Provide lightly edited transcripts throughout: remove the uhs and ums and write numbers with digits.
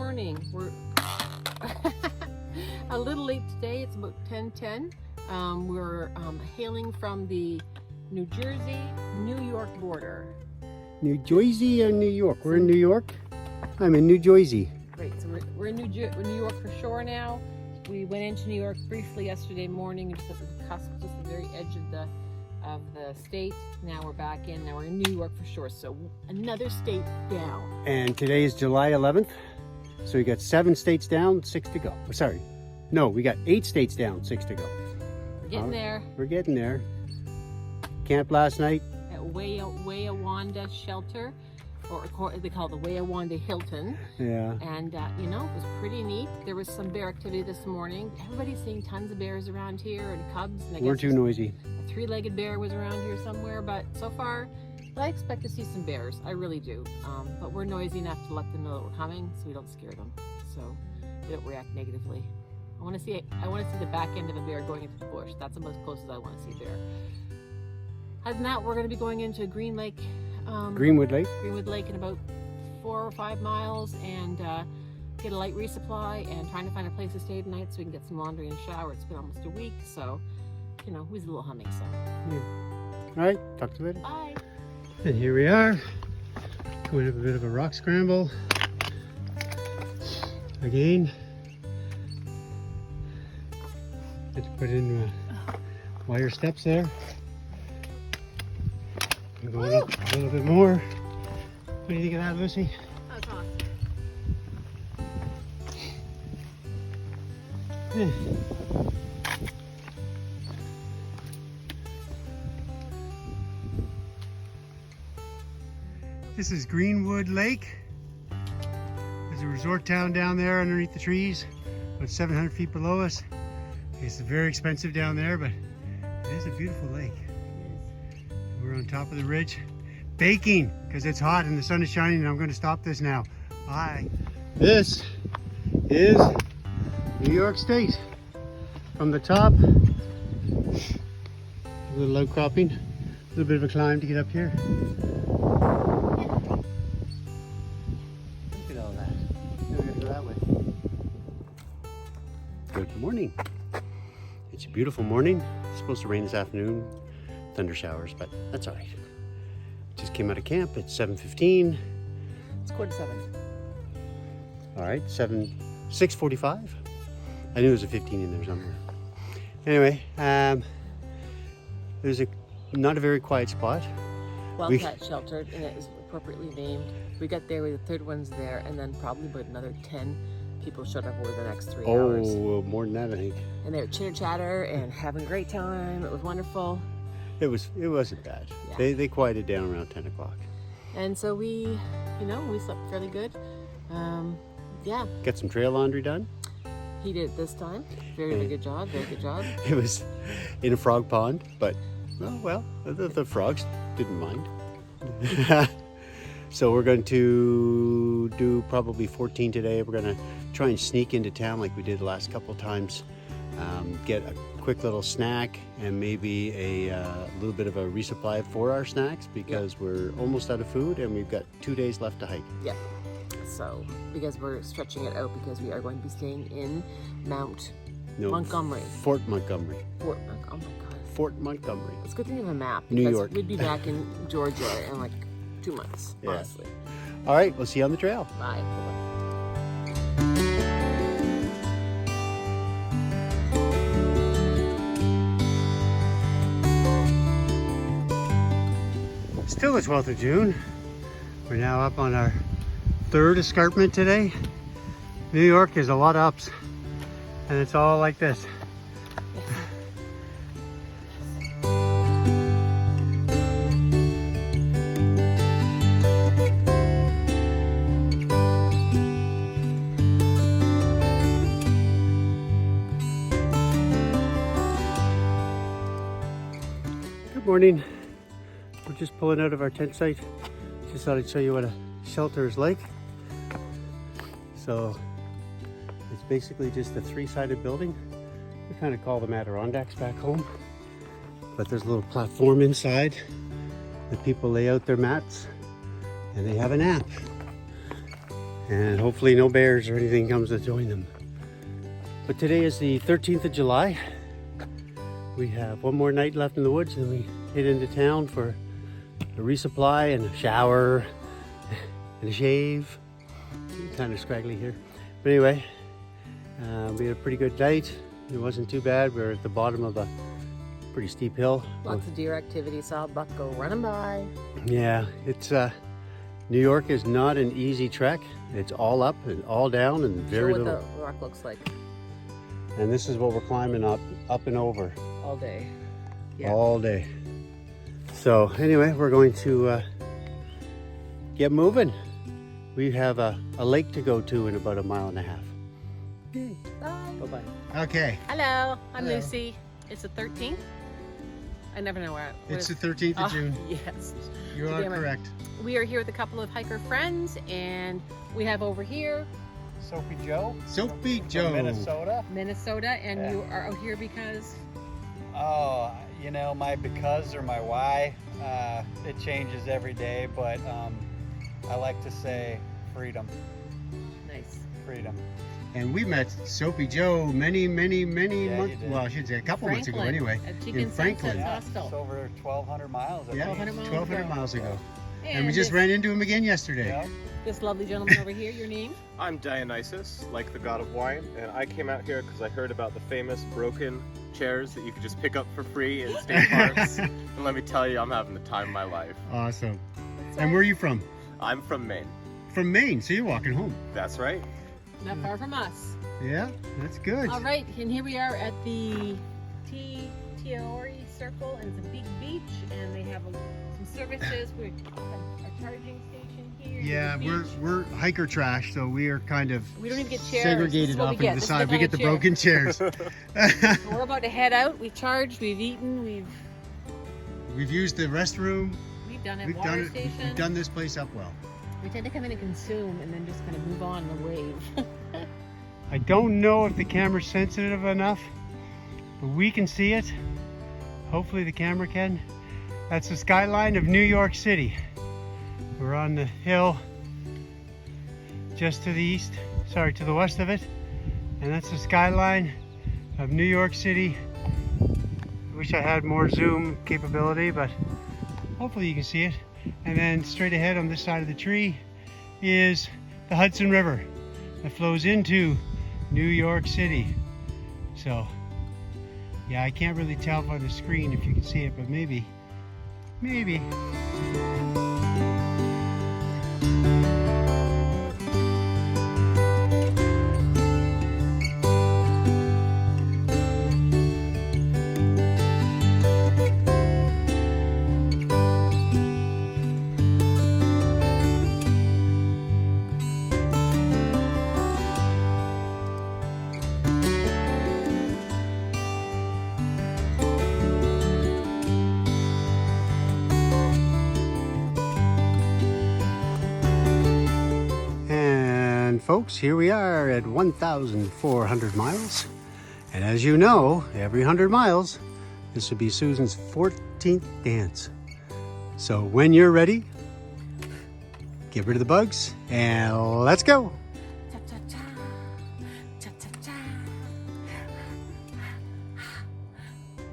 morning. We're a little late today. It's about 10:10. We're hailing from the New Jersey-New York border. New Jersey or New York? We're in New York. I'm in New Jersey. Great. So we're in New York for sure now. We went into New York briefly yesterday morning, just at the cusp, just the very edge of the state. Now we're back in. Now we're in New York for sure. So another state down. And today is July 11th. So we got 7 states down, 6 to go. Sorry. No, we got 8 states down, 6 to go. We're getting there. We're getting there. Camp last night. At Wayawanda Shelter, or they call it the Wayawanda Hilton. Yeah. And you know, it was pretty neat. There was some bear activity this morning. Everybody's seeing tons of bears around here and cubs. And I We're guess too noisy. a 3-legged bear was around here somewhere, but so far I expect to see some bears. I really do. But we're noisy enough to let them know that we're coming, so we don't scare them, so they don't react negatively. I want to see the back end of a bear going into the bush. That's the most closest I want to see a bear. Other than that, we're going to be going into Greenwood Lake in about 4 or 5 miles and get a light resupply and trying to find a place to stay tonight so we can get some laundry and shower. It's been almost a week, so you know, we's a little humming. So Yeah. All right, talk to you later. bye. And here we are, going up a bit of a rock scramble. Again, had to put in wire steps there. I'm going up a little bit more. What do you think of that, Lucy? That's awesome. This is Greenwood Lake. There's a resort town down there underneath the trees, about 700 feet below us. It's very expensive down there, but it is a beautiful lake. We're on top of the ridge, baking because it's hot and the sun is shining, and I'm going to stop this now. Bye. This is New York State. From the top, a little outcropping, a little bit of a climb to get up here. Look at all that. Now we're going to go that way. Good morning. It's a beautiful morning. It's supposed to rain this afternoon. Thunder showers, but that's all right. Just came out of camp at 7:15. It's 6:45. All right, 6:45. I knew there was a 15 in there somewhere. Anyway, there's not a very quiet spot. Wildcat Shelter, and it is appropriately named. We got there, we the third one's there, and then probably about another 10 people showed up over the next 3 hours. Oh, more than that, I think. And they were chitter-chatter and having a great time. It was wonderful. It wasn't bad. Yeah. They quieted down around 10 o'clock. And so we slept fairly good. Yeah, Got some trail laundry done. he did it this time. Very good job, very good job. It was in a frog pond, but well, the frogs didn't mind. So we're going to do probably 14 today. We're going to try and sneak into town like we did the last couple of times. Get a quick little snack and maybe a little bit of a resupply for our snacks because we're almost out of food and we've got 2 days left to hike. Yeah. So, because we're stretching it out because we are going to be staying in Montgomery. Fort Montgomery. Oh my God. Fort Montgomery. It's a good thing to have a map. New because York. We'd be back in Georgia in like 2 months, Yeah. honestly. All right, we'll see you on the trail. Bye. Still the 12th of June. We're now up on our 3rd escarpment today. New York is a lot of ups, and it's all like this. Good morning. We're just pulling out of our tent site. Just thought I'd show you what a shelter is like. So it's basically just a 3-sided building. We kind of call them Adirondacks back home. But there's a little platform inside that people lay out their mats, and they have an app. And hopefully no bears or anything comes to join them. But today is the 13th of July. We have one more night left in the woods, and we head into town for a resupply and a shower and a shave. Kind of scraggly here. But anyway, we had a pretty good night. It wasn't too bad. We were at the bottom of a pretty steep hill. Lots of deer activity. Saw a buck go running by. Yeah, it's New York is not an easy trek. It's all up and all down and very Show what little. the rock looks like And this is what we're climbing up and over all day. Yeah. all day. So anyway, we're going to get moving. We have a lake to go to in about a mile and a half. Bye. Bye-bye. Okay. Hello, I'm Hello. Lucy. It's the 13th. I never know where. It's the 13th of June. Yes. You are Damn it. correct. We are here with a couple of hiker friends, and we have over here Soapy Joe Soapy from Joe. Minnesota. Minnesota, and Yeah. you are out here because Oh, you know, my because or my why, it changes every day, but I like to say freedom. nice. Freedom. And we met Soapy Joe many Yeah, months. you did. Well, I should say a couple months ago anyway. At in Chicken Franklin. Sunsets Yeah, it's Hostel. over 1,200 miles. I Yeah, think. 1,200 miles 1,200 ago. miles ago. And we just this, ran into him again yesterday. Yeah. this lovely gentleman over here. Your name? I'm Dionysus, like the god of wine, and I came out here because I heard about the famous broken chairs that you could just pick up for free in state parks. And let me tell you, I'm having the time of my life. Awesome. And where are you from? I'm from Maine. From Maine, so you're walking home. That's right. Not far from us. Yeah, that's good. All right, and here we are at the Tiori Circle, and it's a big beach, and they have some services. We have a charging station here. Yeah, there's a beach. we're hiker trash, so we are kind of We don't even get chairs. This is segregated what off we into get. the This is side. We kind get the of chair. broken chairs. So we're about to head out. We've charged, we've eaten, We've used the restroom. we've done it. We've Water done it. station. We've done this place up well. We tend to come in and consume, and then just kind of move on and wave. I don't know if the camera's sensitive enough, but we can see it. Hopefully the camera can. That's the skyline of New York City. We're on the hill just to the east, sorry, to the west of it. And that's the skyline of New York City. I wish I had more zoom capability, but hopefully you can see it. And then straight ahead on this side of the tree is the Hudson River that flows into New York City. So yeah, I can't really tell by the screen if you can see it, but maybe. And folks, here we are at 1,400 miles. And as you know, every 100 miles, this would be Susan's 14th dance. So when you're ready, get rid of the bugs and let's go. Cha-cha-cha. Cha-cha-cha.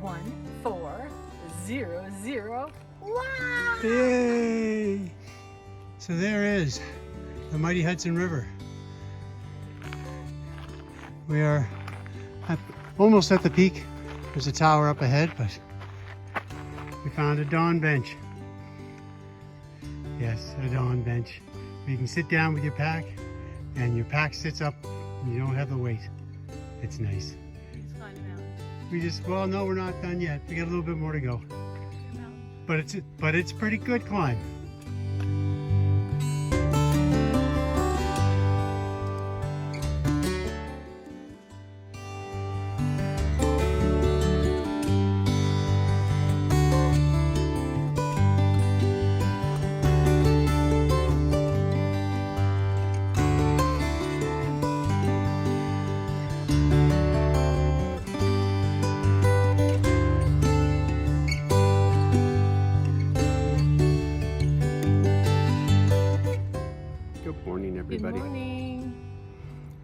1400. Wow! Yay! So there is the mighty Hudson River. We are almost at the peak. There's a tower up ahead, but we found a dawn bench. Yes, a dawn bench. You can sit down with your pack, and your pack sits up, and you don't have the weight. It's nice. Well, no, we're not done yet. We got a little bit more to go. But it's pretty good climb.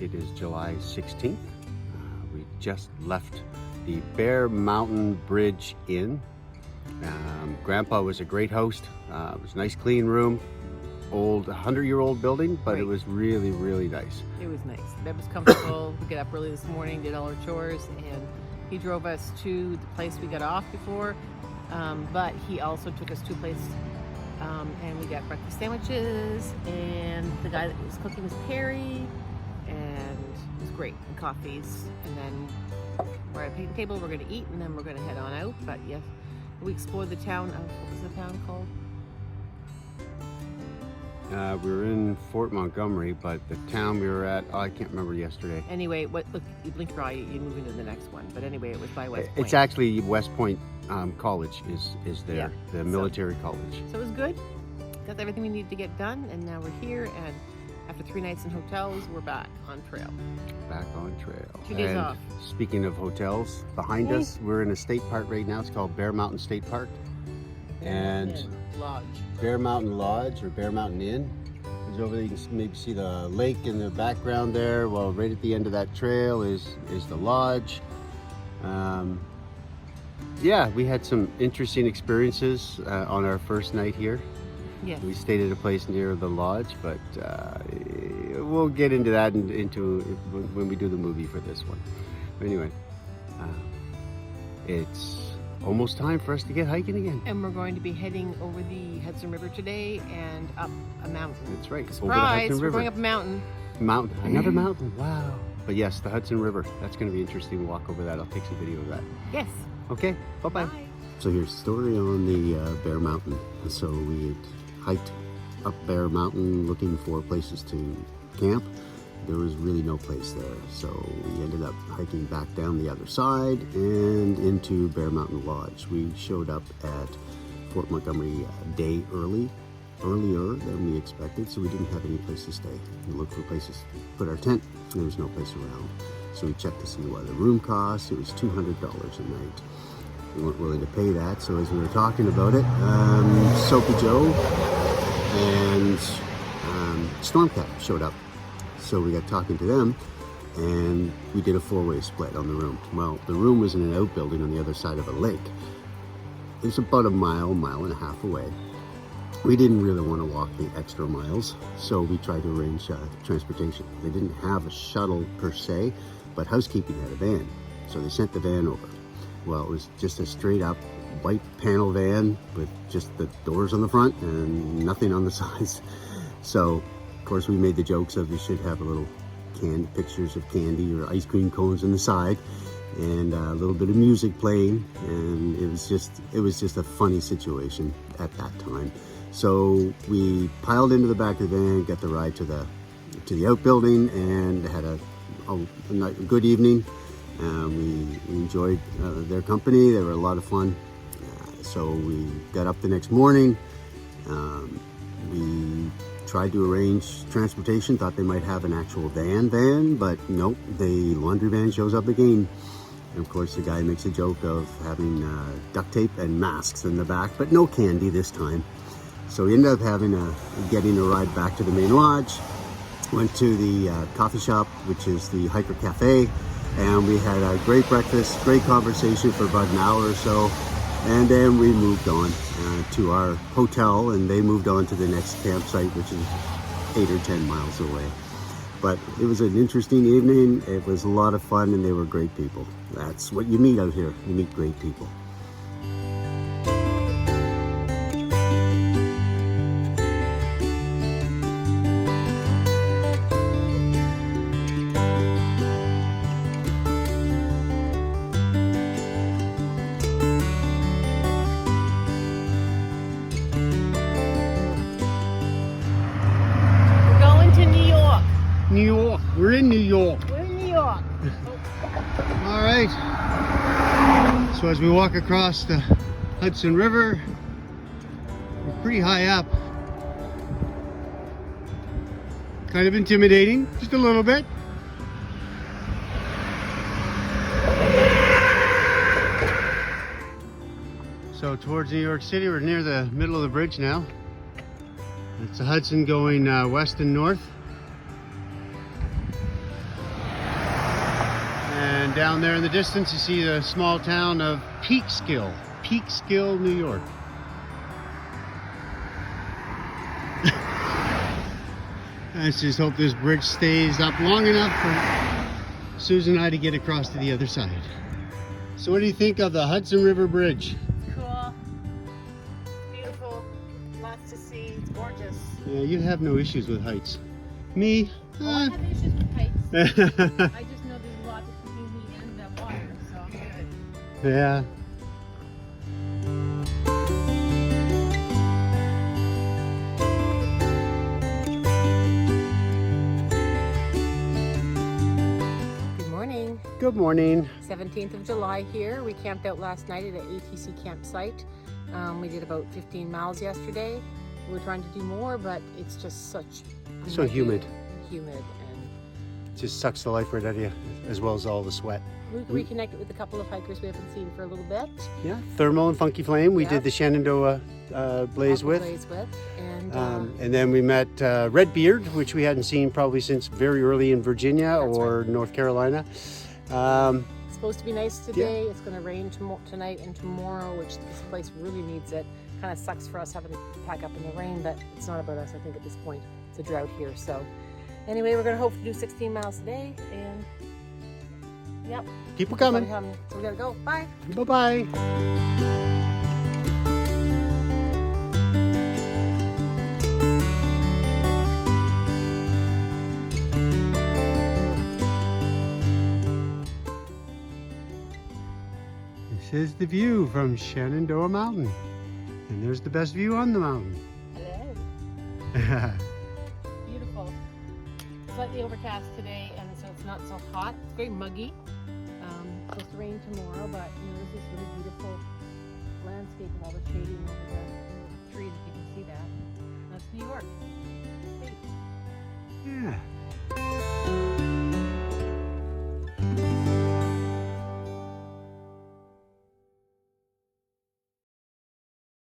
It is July 16th. We just left the Bear Mountain Bridge Inn. Grandpa was a great host. It was a nice clean room. Old 100-year-old building, but Right. it was really, really nice. It was nice. The bed was comfortable. We got up early this morning, did all our chores, and he drove us to the place we got off before. But he also took us to a place, and we got breakfast sandwiches. And the guy that was cooking was Perry, and it was great. And coffees, and then we're at a picnic table. We're going to eat, and then we're going to head on out. But yeah, we explored the town of, what was the town called? We were in Fort Montgomery, but the town we were at, I can't remember yesterday. Anyway, look, you blink your eye, you move into the next one. But anyway, it was by West Point. It's actually West Point College is there, Yeah. the military college. So it was good. Got everything we needed to get done, and now we're here. And after 3 nights in hotels, we're back on trail. Back on trail. 2 days And off. Speaking of hotels, behind us, we're in a state park right now. It's called Bear Mountain State Park. And Lodge. Bear Mountain Lodge or Bear Mountain Inn is over there. You can maybe see the lake in the background there. Well, right at the end of that trail is the lodge. Yeah, we had some interesting experiences on our first night here. Yes. We stayed at a place near the lodge, but we'll get into that when we do the movie for this one. But anyway, it's almost time for us to get hiking again. And we're going to be heading over the Hudson River today and up a mountain. That's right. Over the Surprise! Hudson We're River. going up a mountain. Mountain, another mountain. Wow. But yes, the Hudson River. That's going to be interesting. We'll walk over that. I'll take some video of that. Yes. Okay. Bye-bye. Bye. So here's the story on the Bear Mountain. So we had hiked up Bear Mountain looking for places to camp. There was really no place there. So we ended up hiking back down the other side and into Bear Mountain Lodge. We showed up at Fort Montgomery a day earlier than we expected, so we didn't have any place to stay. We looked for places to put our tent. There was no place around. So we checked to see what the room cost. It was $200 a night. We weren't willing to pay that, so as we were talking about it, Soapy Joe and Stormcat showed up. So we got talking to them, and we did a 4-way split on the room. Well, the room was in an outbuilding on the other side of a lake. It's about a mile and a half away. We didn't really want to walk the extra miles, so we tried to arrange transportation. They didn't have a shuttle per se, but housekeeping had a van, so they sent the van over. Well, it was just a straight up white panel van with just the doors on the front and nothing on the sides. So, of course, we made the jokes of we should have a little pictures of candy or ice cream cones on the side, and a little bit of music playing, and it was just a funny situation at that time. So we piled into the back of the van, got the ride to the outbuilding, and had a good evening. We enjoyed their company. They were a lot of fun. So we got up the next morning. We tried to arrange transportation, thought they might have an actual van, but nope, the laundry van shows up again. And of course the guy makes a joke of having duct tape and masks in the back, but no candy this time. So we ended up getting a ride back to the main lodge, went to the coffee shop, which is the Hiker Cafe, and we had a great breakfast, great conversation for about an hour or so. And then we moved on to our hotel, and they moved on to the next campsite, which is 8 or 10 miles away. But it was an interesting evening. It was a lot of fun, and they were great people. That's what you meet out here. You meet great people. We're going to New York. New York. We're in New York. We're in New York. All right. So as we walk across the Hudson River, we're pretty high up. Kind of intimidating, just a little bit. So towards New York City, we're near the middle of the bridge now. It's the Hudson going west and north. down there in the distance, you see the small town of Peekskill, New York. Let's just hope this bridge stays up long enough for Susan and I to get across to the other side. So what do you think of the Hudson River Bridge? Cool. Beautiful. Lots to see. It's gorgeous. Yeah, you have no issues with heights. Me? Well, I have issues with heights. I just know there's a lot between me and the water, so I'm good. Yeah. Good morning. Good morning. 17th of July here. We camped out last night at an ATC campsite. We did about 15 miles yesterday. We were trying to do more, but it's just such So humid. Humid, and Just sucks the life right out of you, as well as all the sweat. we reconnected with a couple of hikers we haven't seen for a little bit. Yeah, Thermal and Funky Flame. We Yeah. did the Shenandoah Blaze with. And And then we met Redbeard, which we hadn't seen probably since very early in Virginia That's or North Carolina. it's supposed to be nice today. It's going to rain tonight and tomorrow, which this place really needs it. Kind of sucks for us having to pack up in the rain, but it's not about us. I think at this point it's a drought here. So anyway, we're going to hope to do 16 miles today, and yep, People coming. so we got to go. Bye. Bye-bye. This is the view from Shenandoah Mountain. And there's the best view on the mountain. Hello. Beautiful. Slightly overcast today, and so it's not so hot. It's very muggy. Supposed to rain tomorrow, but there's this really beautiful landscape and all the shading over the trees. If you can see that, that's New York.